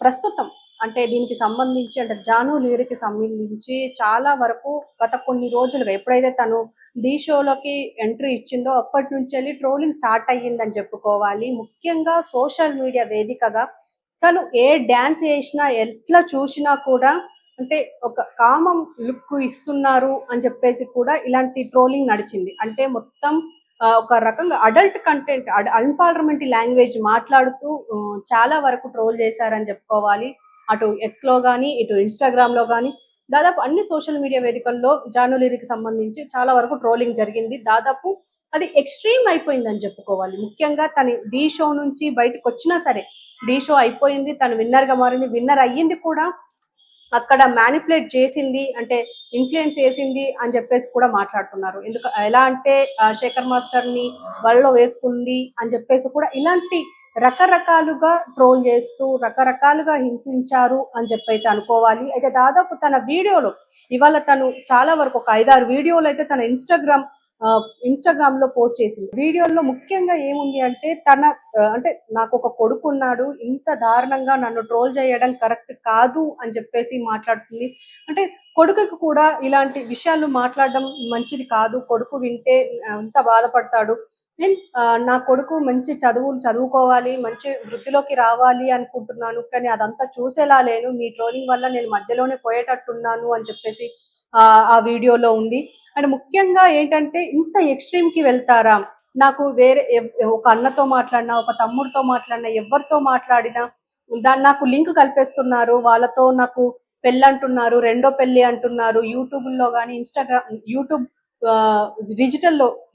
ప్రస్తుతం అంటే దీనికి సంబంధించి అంటే జాను లీరికి సంబంధించి చాలా వరకు గత కొన్ని రోజులుగా ఎప్పుడైతే తను ఢీ షోలోకి ఎంట్రీ ఇచ్చిందో అప్పటి నుంచి వెళ్ళి ట్రోలింగ్ స్టార్ట్ అయ్యిందని చెప్పుకోవాలి. ముఖ్యంగా సోషల్ మీడియా వేదికగా తను ఏ డ్యాన్స్ చేసినా ఎట్లా చూసినా కూడా అంటే ఒక కామం లుక్ ఇస్తున్నారు అని చెప్పేసి కూడా ఇలాంటి ట్రోలింగ్ నడిచింది. అంటే మొత్తం ఒక రకంగా అడల్ట్ కంటెంట్ అన్పార్లమెంటరీ లాంగ్వేజ్ మాట్లాడుతూ చాలా వరకు ట్రోల్ చేశారని చెప్పుకోవాలి. అటు ఎక్స్ లో కానీ ఇటు ఇన్స్టాగ్రామ్ లో కానీ దాదాపు అన్ని సోషల్ మీడియా వేదికల్లో జాను లిరికి సంబంధించి చాలా వరకు ట్రోలింగ్ జరిగింది. దాదాపు అది ఎక్స్ట్రీమ్ అయిపోయిందని చెప్పుకోవాలి. ముఖ్యంగా తను ఢీ షో నుంచి బయటకు వచ్చినా సరే ఢీ షో అయిపోయింది, తను విన్నర్ గా మారింది, విన్నర్ అయ్యింది కూడా అక్కడ మ్యానిపులేట్ చేసింది అంటే ఇన్ఫ్లుయెన్స్ చేసింది అని చెప్పేసి కూడా మాట్లాడుతున్నారు. ఎలా అంటే శేఖర్ మాస్టర్ ని వలలో వేసుకుంది అని చెప్పేసి కూడా ఇలాంటి రకరకాలుగా ట్రోల్ చేస్తూ రకరకాలుగా హింసించారు అని చెప్పైతే అనుకోవాలి. అయితే దాదాపు తన వీడియోలో ఇవాళ తను చాలా వరకు ఒక 5-6 వీడియోలు అయితే తన ఇన్స్టాగ్రామ్ లో పోస్ట్ చేసింది. వీడియోలో ముఖ్యంగా ఏముంది అంటే తన అంటే నాకు ఒక కొడుకున్నాడు, ఇంత దారుణంగా నన్ను ట్రోల్ చేయడం కరెక్ట్ కాదు అని చెప్పేసి మాట్లాడుతుంది. అంటే కొడుకుకి కూడా ఇలాంటి విషయాలు మాట్లాడడం మంచిది కాదు, కొడుకు వింటే ఎంత బాధపడతాడు. నేను నా కొడుకు మంచి చదువులు చదువుకోవాలి, మంచి వృద్ధిలోకి రావాలి అనుకుంటున్నాను, కానీ అదంతా చూసేలా లేను, మీ ట్రోలింగ్ వల్ల నేను మధ్యలోనే పోయేటట్టున్నాను అని చెప్పేసి ఆ వీడియోలో ఉంది. అండ్ ముఖ్యంగా ఏంటంటే ఇంత ఎక్స్ట్రీమ్ కి వెళ్తారా, నాకు వేరే ఒక అన్నతో మాట్లాడినా ఒక తమ్ముడితో మాట్లాడినా ఎవరితో మాట్లాడినా దాన్ని నాకు లింక్ కల్పేస్తున్నారు, వాళ్ళతో నాకు పెళ్ళి అంటున్నారు, రెండో పెళ్లి అంటున్నారు, యూట్యూబ్లో కానీ యూట్యూబ్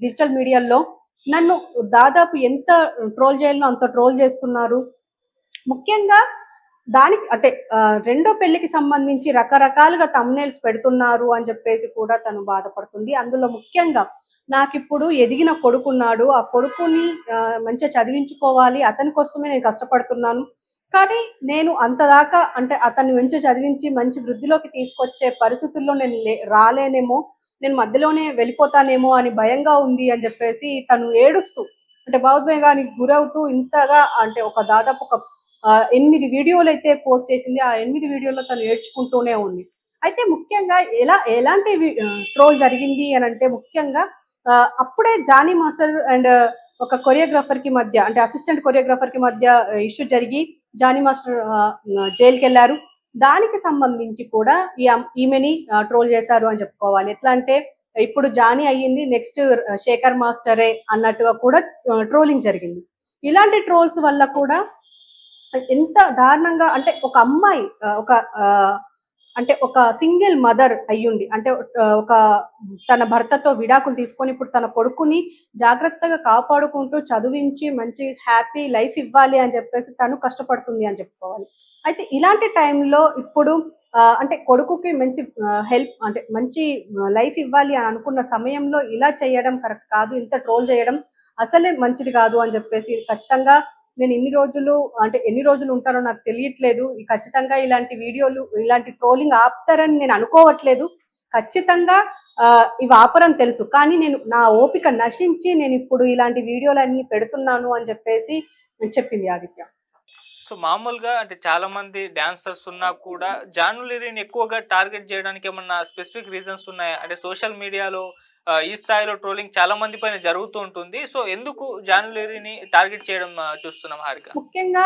డిజిటల్ మీడియాలో నన్ను దాదాపు ఎంత ట్రోల్ చేయాలో అంత ట్రోల్ చేస్తున్నారు. ముఖ్యంగా దానికి అంటే రెండో పెళ్లికి సంబంధించి రకరకాలుగా థంబ్నెయిల్స్ పెడుతున్నారు అని చెప్పేసి కూడా తను బాధపడుతుంది. అందులో ముఖ్యంగా నాకిప్పుడు ఎదిగిన కొడుకున్నాడు, ఆ కొడుకుని మంచిగా చదివించుకోవాలి, అతని కోసమే నేను కష్టపడుతున్నాను, కానీ నేను అంతదాకా అంటే అతన్ని మంచిగా చదివించి మంచి వృద్ధిలోకి తీసుకొచ్చే పరిస్థితుల్లో నేను రాలేనేమో, నేను మధ్యలోనే వెళ్ళిపోతానేమో అని భయంగా ఉంది అని చెప్పేసి తను ఏడుస్తూ అంటే భావోద్వేగానికి గురవుతూ ఇంతగా అంటే ఒక దాదాపు ఒక 8 వీడియోలు అయితే పోస్ట్ చేసింది. ఆ 8 వీడియోలో తను ఏడ్చుకుంటూనే ఉంది. అయితే ముఖ్యంగా ఎలాంటి ట్రోల్ జరిగింది అని అంటే ముఖ్యంగా అప్పుడే జానీ మాస్టర్ అండ్ ఒక కొరియోగ్రాఫర్ కి మధ్య అంటే అసిస్టెంట్ కొరియోగ్రాఫర్ కి మధ్య ఇష్యూ జరిగి జానీ మాస్టర్ జైలుకి వెళ్ళారు. దానికి సంబంధించి కూడా ఈమెని ట్రోల్ చేశారు అని చెప్పుకోవాలి. ఎట్లా అంటే ఇప్పుడు జానీ అయ్యింది, నెక్స్ట్ శేఖర్ మాస్టరే అన్నట్టుగా కూడా ట్రోలింగ్ జరిగింది. ఇలాంటి ట్రోల్స్ వల్ల కూడా ఎంత దారుణంగా అంటే ఒక అమ్మాయి అంటే ఒక సింగిల్ మదర్ అయ్యుండి అంటే ఒక తన భర్తతో విడాకులు తీసుకొని ఇప్పుడు తన కొడుకుని జాగ్రత్తగా కాపాడుకుంటూ చదివించి మంచి హ్యాపీ లైఫ్ ఇవ్వాలి అని చెప్పేసి తను కష్టపడుతుంది అని చెప్పుకోవాలి. అయితే ఇలాంటి టైంలో ఇప్పుడు అంటే కొడుకుకి మంచి హెల్ప్ అంటే మంచి లైఫ్ ఇవ్వాలి అని అనుకున్న సమయంలో ఇలా చేయడం కరెక్ట్ కాదు, ఇంత ట్రోల్ చేయడం అసలే మంచిది కాదు అని చెప్పేసి ఖచ్చితంగా నేను ఎన్ని రోజులు ఉంటానో నాకు తెలియట్లేదు, ఖచ్చితంగా ఇలాంటి వీడియోలు ఇలాంటి ట్రోలింగ్ ఆపుతారని నేను అనుకోవట్లేదు, ఖచ్చితంగా ఇవి ఆపరని తెలుసు, కానీ నేను నా ఓపిక నశించి నేను ఇప్పుడు ఇలాంటి వీడియోలన్నీ పెడుతున్నాను అని చెప్పేసి చెప్పింది ఆదిత్య. సో మామూలుగా అంటే చాలా మంది డాన్సర్స్ ఉన్నా కూడా జాను లిరిని ఎక్కువగా టార్గెట్ చేయడానికి ఏమన్నా స్పెసిఫిక్ రీజన్స్ ఉన్నాయా? అంటే సోషల్ మీడియాలో ఈ స్థాయిలో ట్రోలింగ్ చాలా మంది పైన జరుగుతూ ఉంటుంది. సో ఎందుకు జాను లిరిని టార్గెట్ చేయడం చూస్తున్నాం హారిక? ముఖ్యంగా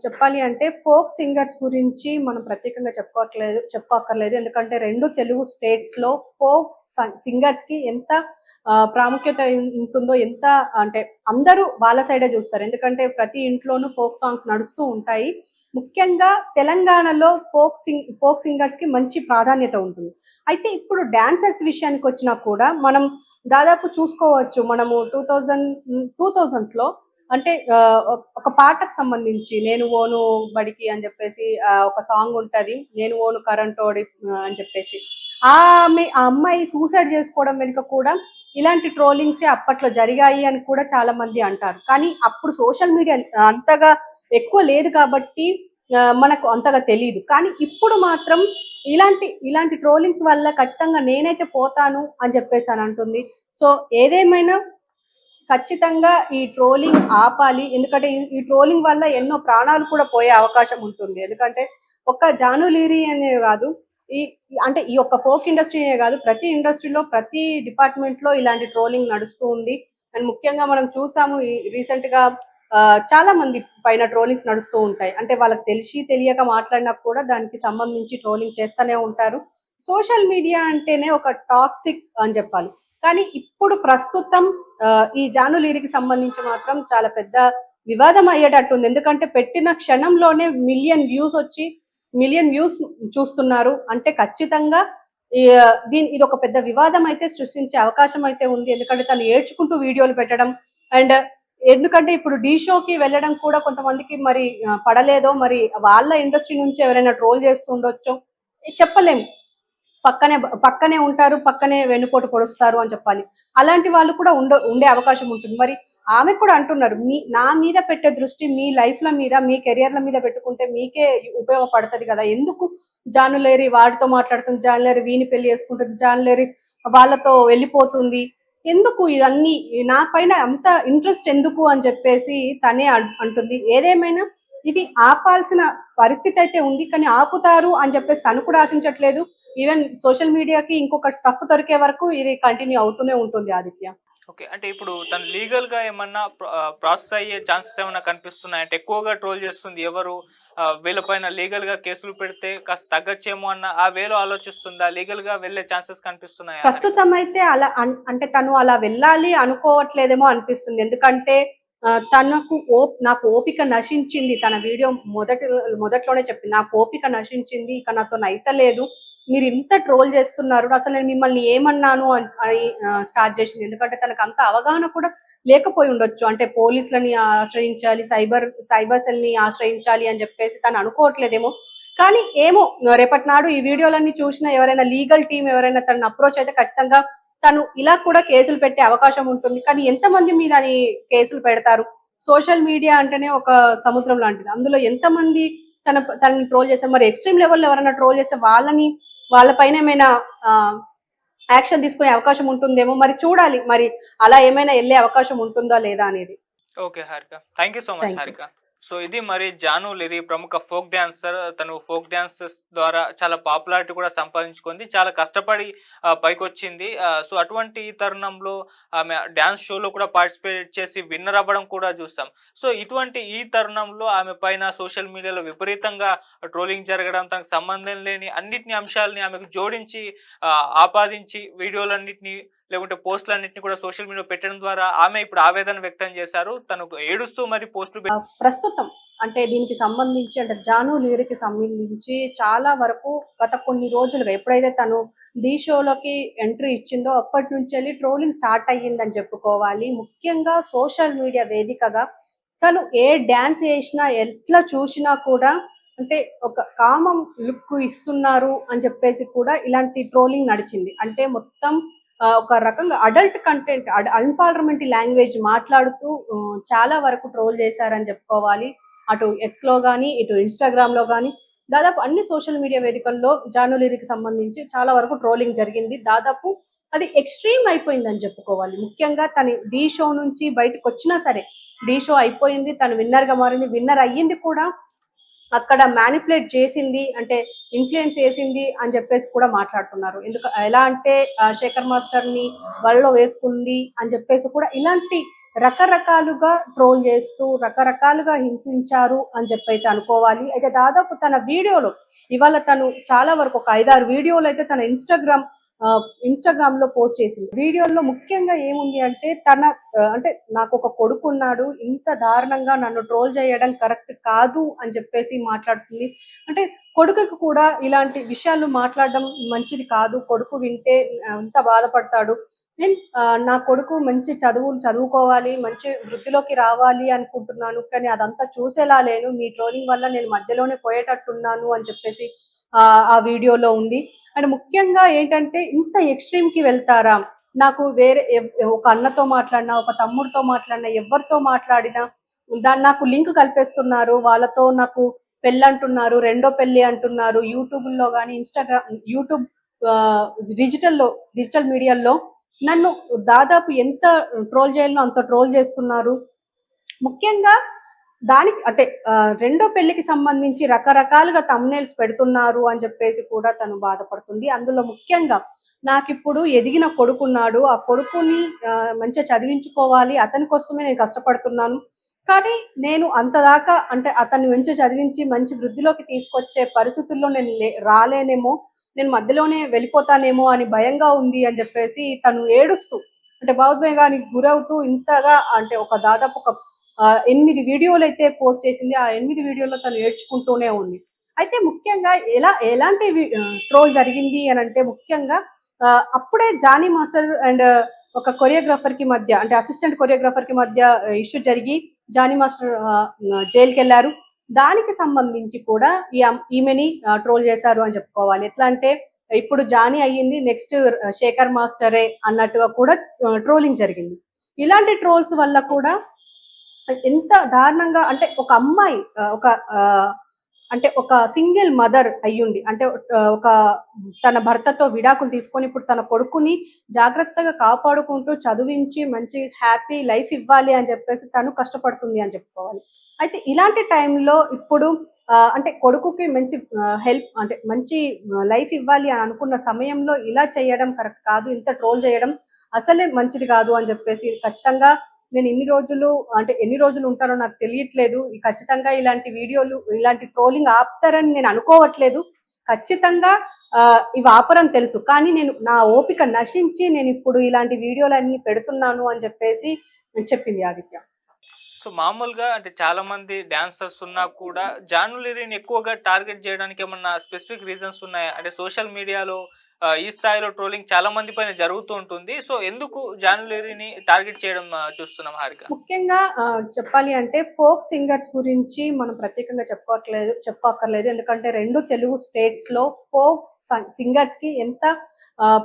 చెప్పాలి అంటే ఫోక్ సింగర్స్ గురించి మనం ప్రత్యేకంగా చెప్పుకోక్కర్లేదు. ఎందుకంటే 2 తెలుగు స్టేట్స్ లో ఫోక్ సింగర్స్ కి ఎంత ప్రాముఖ్యత ఉంటుందో, ఎంత అంటే అందరూ వాళ్ళ సైడే చూస్తారు. ఎందుకంటే ప్రతి ఇంట్లోనూ ఫోక్ సాంగ్స్ నడుస్తూ ఉంటాయి. ముఖ్యంగా తెలంగాణలో ఫోక్ సింగర్స్ కి మంచి ప్రాధాన్యత ఉంటుంది. అయితే ఇప్పుడు డాన్సర్స్ విషయానికి వచ్చినా కూడా మనం దాదాపు చూసుకోవచ్చు. మనము 2000s లో అంటే ఒక పాటకు సంబంధించి నేను ఓను బడికి అని చెప్పేసి ఒక సాంగ్ ఉంటది, నేను ఓను కరెంటోడి అని చెప్పేసి ఆ అమ్మాయి సూసైడ్ చేసుకోవడం వెనుక కూడా ఇలాంటి ట్రోలింగ్స్ అప్పట్లో జరిగాయి అని కూడా చాలా మంది అంటారు. కానీ అప్పుడు సోషల్ మీడియా అంతగా ఎక్కువ లేదు కాబట్టి మనకు అంతగా తెలియదు. కానీ ఇప్పుడు మాత్రం ఇలాంటి ట్రోలింగ్స్ వల్ల ఖచ్చితంగా నేనైతే పోతాను అని చెప్పేసి అని అంటుంది. సో ఏదేమైనా ఖచ్చితంగా ఈ ట్రోలింగ్ ఆపాలి. ఎందుకంటే ఈ ట్రోలింగ్ వల్ల ఎన్నో ప్రాణాలు కూడా పోయే అవకాశం ఉంటుంది. ఎందుకంటే ఒక్క జాను లీరీ అనే కాదు, ఈ అంటే ఈ యొక్క ఫోక్ ఇండస్ట్రీనే కాదు, ప్రతి ఇండస్ట్రీలో ప్రతి డిపార్ట్మెంట్ లో ఇలాంటి ట్రోలింగ్ నడుస్తూ ఉంది. అండ్ ముఖ్యంగా మనం చూసాము ఈ రీసెంట్ గా చాలా మంది పైన ట్రోలింగ్స్ నడుస్తూ ఉంటాయి. అంటే వాళ్ళకి తెలిసి తెలియక మాట్లాడినా కూడా దానికి సంబంధించి ట్రోలింగ్ చేస్తూనే ఉంటారు. సోషల్ మీడియా అంటేనే ఒక టాక్సిక్ అని చెప్పాలి. కానీ ఇప్పుడు ప్రస్తుతం ఈ జాను లీరికి సంబంధించి మాత్రం చాలా పెద్ద వివాదం అయ్యేటట్టుంది. ఎందుకంటే పెట్టిన క్షణంలోనే మిలియన్ వ్యూస్ చూస్తున్నారు. అంటే ఖచ్చితంగా ఇది ఒక పెద్ద వివాదం అయితే సృష్టించే అవకాశం అయితే ఉంది. ఎందుకంటే తను ఏడ్చుకుంటూ వీడియోలు పెట్టడం, అండ్ ఎందుకంటే ఇప్పుడు ఢీ షోకి వెళ్ళడం కూడా కొంతమందికి మరి పడలేదో, మరి వాళ్ళ ఇండస్ట్రీ నుంచి ఎవరైనా ట్రోల్ చేస్తూ ఉండొచ్చో చెప్పలేము. పక్కనే ఉంటారు, పక్కనే వెన్నుపోటు పొడుస్తారు అని చెప్పాలి. అలాంటి వాళ్ళు కూడా ఉండే అవకాశం ఉంటుంది. మరి ఆమె కూడా అంటున్నారు, నా మీద పెట్టే దృష్టి మీ లైఫ్ల మీద, మీ కెరియర్ల మీద పెట్టుకుంటే మీకే ఉపయోగపడుతుంది కదా, ఎందుకు జానులేరి వాడితో మాట్లాడుతుంది, జానులేరి వీని పెళ్లి చేసుకుంటుంది, జానులేరి వాళ్ళతో వెళ్ళిపోతుంది, ఎందుకు ఇదన్నీ నా పైన అంత ఇంట్రెస్ట్ ఎందుకు అని చెప్పేసి తనే అంటుంది. ఏదేమైనా ఇది ఆపాల్సిన పరిస్థితి అయితే ఉంది, కానీ ఆపుతారు అని చెప్పేసి తను కూడా ఆశించట్లేదు. ఈవెన్ సోషల్ మీడియాకి ఇంకొక స్టఫ్ దొరికే వరకు ఇది కంటిన్యూ అవుతూనే ఉంటుంది ఆదిత్య. ఓకే. అంటే ఇప్పుడు తను లీగల్‌గా ఏమన్నా ప్రాసెస్ అయ్యే ఛాన్సెస్ ఏమన్నా కనిపిస్తున్నాయా? అంటే ఎక్కువగా ట్రోల్ చేస్తుంది ఎవరు? వీళ్ళపైన లీగల్‌గా కేసులు పెడితే కాస్త తగ్గచ్చేమో అన్న ఆ వేలో ఆలోచిస్తుందా? లీగల్‌గా వెళ్ళే ఛాన్సెస్ కనిపిస్తున్నాయా తనకి? ప్రస్తుతం అయితే అలా అంటే తను అలా వెళ్ళాలి అనుకోవట్లేదేమో అనిపిస్తుంది. ఎందుకంటే నాకు ఓపిక నశించింది. తన వీడియో మొదట్లోనే చెప్పింది. నాకు ఓపిక నశించింది. ఇక నాతోని అయితలేదు. మీరు ఇంత ట్రోల్ చేస్తున్నారు. అసలు నేను మిమ్మల్ని ఏమన్నాను అని స్టార్ట్ చేసింది. ఎందుకంటే తనకు అంత అవగాహన కూడా లేకపోయి ఉండొచ్చు. అంటే పోలీసులని ఆశ్రయించాలి, సైబర్ సెల్ ని ఆశ్రయించాలి అని చెప్పేసి తను అనుకోవట్లేదేమో. కానీ ఏమో రేపటి నాడు ఈ వీడియోలన్నీ చూసిన ఎవరైనా లీగల్ టీం ఎవరైనా తనని అప్రోచ్ అయితే ఖచ్చితంగా తను ఇలా కూడా కేసులు పెట్టే అవకాశం ఉంటుంది. కానీ ఎంతమంది మీద అని కేసులు పెడతారు? సోషల్ మీడియా అంటేనే ఒక సముద్రం లాంటిది. అందులో ఎంతమంది తనని ట్రోల్ చేస్తారు. మరి ఎక్స్ట్రీమ్ లెవెల్లో ఎవరైనా ట్రోల్ చేస్తే వాళ్ళ పైన ఏమైనా యాక్షన్ తీసుకునే అవకాశం ఉంటుందేమో. మరి చూడాలి, మరి అలా ఏమైనా వెళ్ళే అవకాశం ఉంటుందా లేదా అనేది. Okay Harika. Thank you so much Harika. So ఇది మరి జాను లిరి ప్రముఖ ఫోక్ డాన్సర్. తను ఫోక్ డాన్సెస్ ద్వారా చాలా పాపులారిటీ కూడా సంపాదించుకుంది. చాలా కష్టపడి పైకొచ్చింది. సో అటువంటి ఈ తరుణంలో ఆమె డాన్స్ షోలో కూడా పార్టిసిపేట్ చేసి విన్నర్ అవ్వడం కూడా చూస్తాం. సో ఇటువంటి ఈ తరుణంలో ఆమె పైన సోషల్ మీడియాలో విపరీతంగా ట్రోలింగ్ జరగడం, తనకు సంబంధం లేని అన్నిటిని అంశాలని ఆమెకు జోడించి ఆపాదించి వీడియోలన్నిటిని లేకుంటే పోస్టులన్నిటిని కూడా సోషల్ మీడియా పెట్టడం ద్వారా ఆమె ఇప్పుడు ఆవేదన వ్యక్తం చేశారు. తను ఏడుస్తూ మరి పోస్టులు ప్రస్తుతం అంటే దీనికి సంబంధించి అంటే జాను లీరికి సంబంధించి చాలా వరకు గత కొన్ని రోజులుగా ఎప్పుడైతే తను ఢీ షోలోకి ఎంట్రీ ఇచ్చిందో అప్పటి నుంచి వెళ్ళి ట్రోలింగ్ స్టార్ట్ అయ్యిందని చెప్పుకోవాలి. ముఖ్యంగా సోషల్ మీడియా వేదికగా తను ఏ డ్యాన్స్ చేసినా ఎట్లా చూసినా కూడా అంటే ఒక కామం లుక్ ఇస్తున్నారు అని చెప్పేసి కూడా ఇలాంటి ట్రోలింగ్ నడిచింది. అంటే మొత్తం ఒక రకంగా అడల్ట్ కంటెంట్, అన్పార్లమెంటరీ లాంగ్వేజ్ మాట్లాడుతూ చాలా వరకు ట్రోల్ చేశారని చెప్పుకోవాలి. అటు ఎక్స్ లో కానీ, ఇటు ఇన్స్టాగ్రామ్ లో కానీ, దాదాపు అన్ని సోషల్ మీడియా వేదికల్లో జాను లిరికి సంబంధించి చాలా వరకు ట్రోలింగ్ జరిగింది. దాదాపు అది ఎక్స్ట్రీమ్ అయిపోయిందని చెప్పుకోవాలి. ముఖ్యంగా తను ఢీ షో నుంచి బయటకు వచ్చినా సరే, ఢీ షో అయిపోయింది, తను విన్నర్ గా మారింది, విన్నర్ అయ్యింది కూడా అక్కడ మ్యానిపులేట్ చేసింది, అంటే ఇన్ఫ్లుయెన్స్ చేసింది అని చెప్పేసి కూడా మాట్లాడుతున్నారు. ఎలా అంటే శేఖర్ మాస్టర్ ని వలలో వేసుకుంది అని చెప్పేసి కూడా ఇలాంటి రకరకాలుగా ట్రోల్ చేస్తూ రకరకాలుగా హింసించారు అని చెప్పైతే అనుకోవాలి. అయితే దాదాపు తన వీడియోలో ఇవాళ తను చాలా వరకు ఒక 5-6 వీడియోలు అయితే తన ఇన్స్టాగ్రామ్ లో పోస్ట్ చేసింది. వీడియోలో ముఖ్యంగా ఏముంది అంటే అంటే నాకు ఒక కొడుకు ఉన్నాడు, ఇంత దారుణంగా నన్ను ట్రోల్ చేయడం కరెక్ట్ కాదు అని చెప్పేసి మాట్లాడుతుంది. అంటే కొడుకుకి కూడా ఇలాంటి విషయాలు మాట్లాడడం మంచిది కాదు, కొడుకు వింటే ఎంత బాధపడతాడు, నేను నా కొడుకు మంచి చదువుకోవాలి, మంచి వృద్ధిలోకి రావాలి అనుకుంటున్నాను, కానీ అదంతా చూసేలా లేను, మీ ట్రోలింగ్ వల్ల నేను మధ్యలోనే పోయేటట్టున్నాను అని చెప్పేసి ఆ వీడియోలో ఉంది. అండ్ ముఖ్యంగా ఏంటంటే ఇంత ఎక్స్ట్రీమ్ కి వెళ్తారా, నాకు వేరే ఒక అన్నతో మాట్లాడినా, ఒక తమ్ముడితో మాట్లాడినా, ఎవరితో మాట్లాడినా నాకు లింక్ కల్పేస్తున్నారు, వాళ్ళతో నాకు పెళ్ళి అంటున్నారు, రెండో పెళ్లి అంటున్నారు. యూట్యూబ్ లో కానీ, యూట్యూబ్ డిజిటల్ మీడియాలో నన్ను దాదాపు ఎంత ట్రోల్ చేయాలో అంత ట్రోల్ చేస్తున్నారు. ముఖ్యంగా దానికి అంటే రెండో పెళ్లికి సంబంధించి రకరకాలుగా థంబ్‌నెయిల్స్ పెడుతున్నారు అని చెప్పేసి కూడా తను బాధపడుతుంది. అందులో ముఖ్యంగా నాకిప్పుడు ఎదిగిన కొడుకున్నాడు. ఆ కొడుకుని మంచిగా చదివించుకోవాలి. అతని కోసమే నేను కష్టపడుతున్నాను. కానీ నేను అంతదాకా అంటే అతన్ని మంచిగా చదివించి మంచి వృద్ధిలోకి తీసుకొచ్చే పరిస్థితుల్లో నేను రాలేనేమో, నేను మధ్యలోనే వెళ్ళిపోతానేమో అని భయంగా ఉంది అని చెప్పేసి తను ఏడుస్తూ అంటే భావోద్వేగానికి గురవుతూ ఇంతగా అంటే ఒక దాదాపు ఒక 8 వీడియోలైతే పోస్ట్ చేసింది. ఆ 8 వీడియోల్లో తను ఏడ్చుకుంటూనే ఉంది. అయితే ముఖ్యంగా ఎలాంటి ట్రోల్ జరిగింది అనంటే ముఖ్యంగా అప్పుడే జానీ మాస్టర్ అండ్ ఒక కొరియోగ్రాఫర్‌కి మధ్య అంటే అసిస్టెంట్ కొరియోగ్రాఫర్‌కి మధ్య ఇష్యూ జరిగి జానీ మాస్టర్ జైలుకెళ్లారు. దానికి సంబంధించి కూడా ఈమెని ట్రోల్ చేశారు అని చెప్పుకోవాలి. ఎట్లా అంటే ఇప్పుడు జానీ అయ్యింది నెక్స్ట్ శేఖర్ మాస్టరే అన్నట్టుగా కూడా ట్రోలింగ్ జరిగింది. ఇలాంటి ట్రోల్స్ వల్ల కూడా ఎంత దారుణంగా అంటే ఒక అమ్మాయి అంటే ఒక సింగిల్ మదర్ అయ్యుండి అంటే ఒక తన భర్తతో విడాకులు తీసుకొని ఇప్పుడు తన కొడుకుని జాగ్రత్తగా కాపాడుకుంటూ చదివించి మంచి హ్యాపీ లైఫ్ ఇవ్వాలి అని చెప్పేసి తను కష్టపడుతుంది అని చెప్పుకోవాలి. అయితే ఇలాంటి టైంలో ఇప్పుడు అంటే కొడుకుకి మంచి హెల్ప్ అంటే మంచి లైఫ్ ఇవ్వాలి అని అనుకున్న సమయంలో ఇలా చేయడం కరెక్ట్ కాదు. ఇంత ట్రోల్ చేయడం అసలే మంచిది కాదు అని చెప్పేసి ఖచ్చితంగా నేను ఎన్ని రోజులు ఉంటానో నాకు తెలియట్లేదు. ఖచ్చితంగా ఇలాంటి వీడియోలు, ఇలాంటి ట్రోలింగ్ ఆపుతారని నేను అనుకోవట్లేదు. ఖచ్చితంగా ఇవి ఆపరని తెలుసు. కానీ నా ఓపిక నశించి నేనిప్పుడు ఇలాంటి వీడియోలన్నీ పెడుతున్నాను అని చెప్పేసి చెప్పింది ఆదిత్య. సో మామూలుగా అంటే చాలా మంది డాన్సర్స్ ఉన్నా కూడా జానులిరిని ఎక్కువగా టార్గెట్ చేయడానికి ఏమన్నా స్పెసిఫిక్ రీజన్స్ ఉన్నాయా? అంటే సోషల్ మీడియాలో ఈ స్థాయిలో ట్రోలింగ్ చాలా మంది పైన జరుగుతూ ఉంటుంది. సో ఎందుకు జానులిరిని టార్గెట్ చేయడం చూస్తున్నాం హారిక? ముఖ్యంగా చెప్పాలి అంటే ఫోక్ సింగర్స్ గురించి మనం ప్రత్యేకంగా చెప్పుకోక్కర్లేదు. ఎందుకంటే 2 తెలుగు స్టేట్స్‌లో ఫోక్ సింగర్స్‌కి ఎంత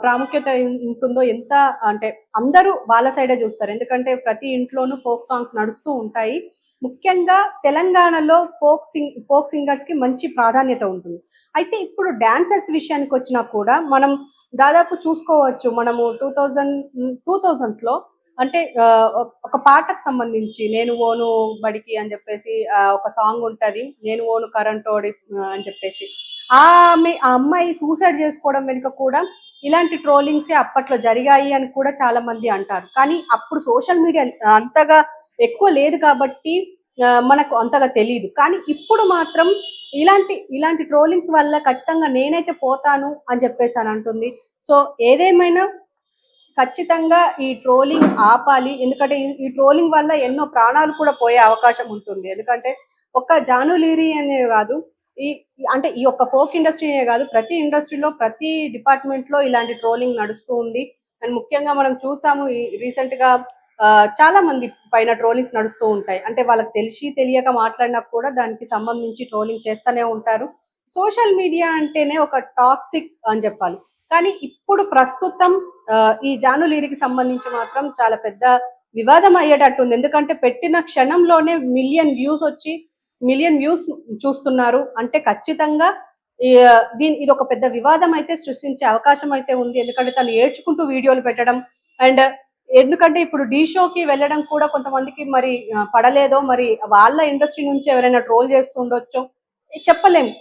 ప్రాముఖ్యత ఉంటుందో ఎంత అంటే అందరూ వాళ్ళ సైడే చూస్తారు. ఎందుకంటే ప్రతి ఇంట్లోనూ ఫోక్ సాంగ్స్ నడుస్తూ ఉంటాయి. ముఖ్యంగా తెలంగాణలో ఫోక్ సింగర్స్‌కి మంచి ప్రాధాన్యత ఉంటుంది. అయితే ఇప్పుడు డాన్సర్స్ విషయానికొచ్చినా కూడా మనం దాదాపు చూసుకోవచ్చు. మనము 2000స్‌లో అంటే ఒక పాటకు సంబంధించి 'నేను ఓను బడికి' అని చెప్పేసి ఒక సాంగ్ ఉంటది. 'నేను ఓను కరెంటోడి' అని చెప్పేసి. ఆ అమ్మాయి సూసైడ్ చేసుకోవడం వెనుక కూడా ఇలాంటి ట్రోలింగ్సే అప్పట్లో జరిగాయి అని కూడా చాలా మంది అంటారు. కానీ అప్పుడు సోషల్ మీడియా అంతగా ఎక్కువ లేదు కాబట్టి మనకు అంతగా తెలీదు. కానీ ఇప్పుడు మాత్రం ఇలాంటి ట్రోలింగ్స్ వల్ల ఖచ్చితంగా నేనైతే పోతాను అని చెప్పేసి అంటుంది. సో ఏదేమైనా ఖచ్చితంగా ఈ ట్రోలింగ్ ఆపాలి. ఎందుకంటే ఈ ట్రోలింగ్ వల్ల ఎన్నో ప్రాణాలు కూడా పోయే అవకాశం ఉంటుంది. ఎందుకంటే ఒక్క జానులీరి అనే కాదు, ఈ అంటే ఈ యొక్క ఫోక్ ఇండస్ట్రీనే కాదు, ప్రతి ఇండస్ట్రీలో ప్రతి డిపార్ట్మెంట్లో ఇలాంటి ట్రోలింగ్ నడుస్తూ ఉంది. అండ్ ముఖ్యంగా మనం చూసాము రీసెంట్‌గా చాలా మంది పైన ట్రోలింగ్స్ నడుస్తూ ఉంటాయి. అంటే వాళ్ళకి తెలిసి తెలియక మాట్లాడినా కూడా దానికి సంబంధించి ట్రోలింగ్ చేస్తూనే ఉంటారు. సోషల్ మీడియా అంటేనే ఒక టాక్సిక్ అని చెప్పాలి. కానీ ఇప్పుడు ప్రస్తుతం ఈ జానులీరికి సంబంధించి మాత్రం చాలా పెద్ద వివాదం అయ్యేటట్టుంది. ఎందుకంటే పెట్టిన క్షణంలోనే మిలియన్ వ్యూస్ చూస్తున్నారు. అంటే ఖచ్చితంగా ఇది ఒక పెద్ద వివాదం అయితే సృష్టించే అవకాశం అయితే ఉంది. ఎందుకంటే తను ఏడ్చుకుంటూ వీడియోలు పెట్టడం అండ్ ఎందుకంటే ఇప్పుడు ఢీ షోకి వెళ్ళడం కూడా కొంతమందికి మరి పడలేదో, మరి వాళ్ళ ఇండస్ట్రీ నుంచి ఎవరైనా ట్రోల్ చేస్తూ ఉండొచ్చో చెప్పలేము.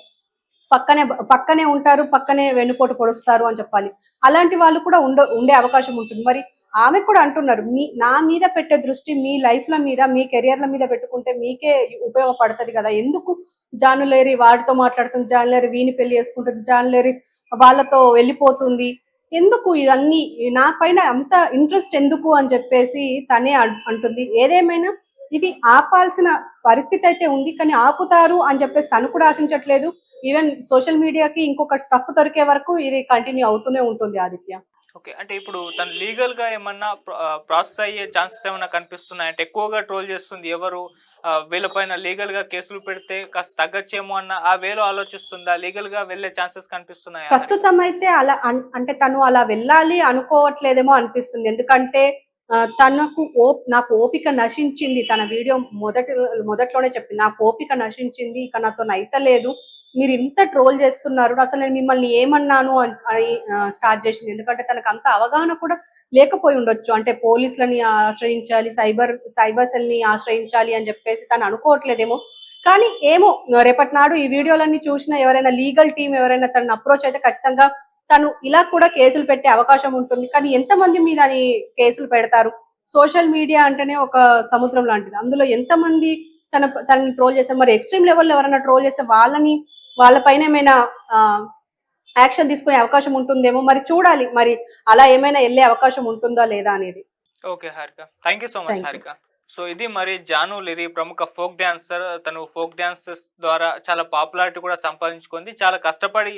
పక్కనే ఉంటారు, పక్కనే వెన్నుపోటు పొడుస్తారు అని చెప్పాలి. అలాంటి వాళ్ళు కూడా ఉండే అవకాశం ఉంటుంది. మరి ఆమె కూడా అంటున్నారు, నా మీద పెట్టే దృష్టి మీ లైఫ్‌ల మీద, మీ కెరియర్‌ల మీద పెట్టుకుంటే మీకే ఉపయోగపడతది కదా! ఎందుకు జానులేరి వాడితో మాట్లాడుతుంది, జానులేరి వీని పెళ్లి చేసుకుంటుంది, జానులేరి వాళ్ళతో వెళ్ళిపోతుంది. ఎందుకు ఇవన్నీ నా పైన అంత ఇంట్రెస్ట్ ఎందుకు అని చెప్పేసి తనే అంటుంది. ఏదేమైనా ఇది ఆపాల్సిన పరిస్థితి అయితే ఉంది. కానీ ఆపుతారు అని చెప్పేసి తను కూడా ఆశించట్లేదు. ఈవెన్ సోషల్ మీడియాకి ఇంకొక స్టఫ్ దొరికే వరకు ఇది కంటిన్యూ అవుతూనే ఉంటుంది ఆదిత్య. ఓకే. అంటే ఇప్పుడు తను లీగల్‌గా ఏమన్నా ప్రాసెస్ అయ్యే ఛాన్సెస్ ఏమన్నా కనిపిస్తున్నాయా? అంటే ఎక్కువగా ట్రోల్ చేస్తుంది ఎవరు? వీళ్ళపైన లీగల్‌గా కేసులు పెడితే కాస్త తగ్గచ్చేమో అన్న ఆ వేలో ఆలోచిస్తుందా? లీగల్‌గా వెళ్ళే ఛాన్సెస్ కనిపిస్తున్నాయా? ప్రస్తుతం అయితే అలా అంటే తను అలా వెళ్ళాలి అనుకోవట్లేదేమో అనిపిస్తుంది. ఎందుకంటే నాకు ఓపిక నశించింది. తన వీడియో మొదట్లోనే చెప్పింది. నాకు ఓపిక నశించింది. ఇక నాతోని అయితలేదు. మీరింత ట్రోల్ చేస్తున్నారు. అసలు నేను మిమ్మల్ని ఏమన్నాను అని స్టార్ట్ చేసింది. ఎందుకంటే తనకంత అవగాహన కూడా లేకపోయి ఉండొచ్చు. అంటే పోలీసులని ఆశ్రయించాలి, సైబర్ సెల్‌ని ఆశ్రయించాలి అని చెప్పేసి తను అనుకోవట్లేదేమో. కానీ ఏమో రేపటి నాడు ఈ వీడియోలన్నీ చూసిన ఎవరైనా లీగల్ టీమ్ ఎవరైనా తనని అప్రోచ్ అయితే ఖచ్చితంగా తను ఇలా కూడా కేసులు పెట్టే అవకాశం ఉంటుంది. కానీ ఎంతమంది మీద అని కేసులు పెడతారు? సోషల్ మీడియా అంటేనే ఒక సముద్రం లాంటిది. అందులో ఎంతమంది తనని ట్రోల్ చేశారు. మరి ఎక్స్‌ట్రీమ్ లెవెల్‌లో ఎవరైనా ట్రోల్ చేస్తే వాళ్ళ పైన ఏమైనా యాక్షన్ తీసుకునే అవకాశం ఉంటుందేమో. మరి చూడాలి. మరి అలా ఏమైనా ఎళ్ళే అవకాశం ఉంటుందా లేదా అనేది. Okay Harika. Thank you so much thank you. Harika. So ఇది మరి జాను లిరి ప్రముఖ ఫోక్ డాన్సర్. తను ఫోక్ డాన్సెస్ ద్వారా చాలా పాపులారిటీ కూడా సంపాదించుకుంది. చాలా కష్టపడి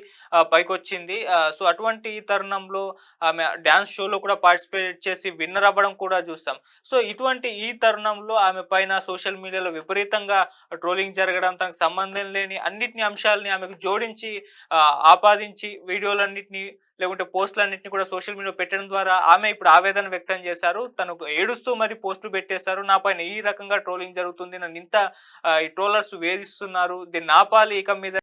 పైకొచ్చింది. సో అటువంటి ఈ తరుణంలో ఆమె డాన్స్ షోలో కూడా పార్టిసిపేట్ చేసి విన్నర్ అవ్వడం కూడా చూసాం. సో ఇటువంటి ఈ తరుణంలో ఆమె పైన సోషల్ మీడియాలో విపరీతంగా ట్రోలింగ్ జరగడం, తనకు సంబంధం లేని అన్నిటిని అంశాలని ఆమెకు జోడించి ఆపాదించి వీడియోలన్నిటిని లేకుంటే పోస్టులన్నిటిని కూడా సోషల్ మీడియాలో పెట్టడం ద్వారా ఆమె ఇప్పుడు ఆవేదన వ్యక్తం చేశారు. తను ఏడుస్తూ మరి పోస్టులు పెట్టేశారు. నా పైన ఈ రకంగా ట్రోలింగ్ జరుగుతుంది. నన్ను ఇంత ఈ ట్రోలర్స్ వేధిస్తున్నారు. దీన్ని ఆపాలి ఇక మీద